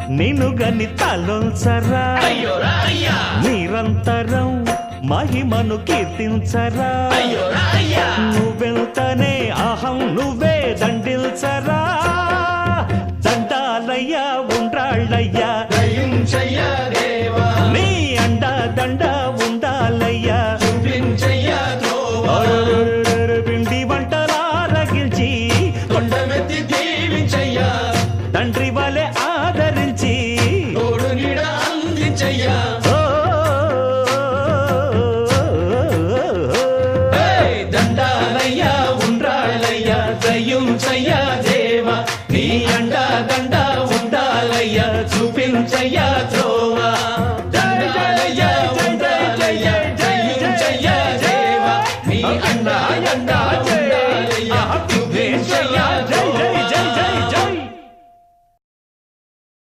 నిన్ను గని తలొల్చరా నిరంతరం మహిమను కీర్తించరా నువ్వెంతనే అహం నువ్వే దండిల్చరా దండాలయ్యా ఉండ్రాళ్ళయ్యా నీ అండ దండ ఉండాలయ్యా పిండి వంటలారగించి కొండమెత్తి దీవించయ్యా తండ్రి వలె ఆదరించి తోడు నీడ అందించయ్యా దండాలయ్యా ఉండ్రాళ్ళయ్యా దయ్యుంచయ్యా దేవా నీ అండా దండ ఉండాలయ్యా చూపించయ్యా త్రోవా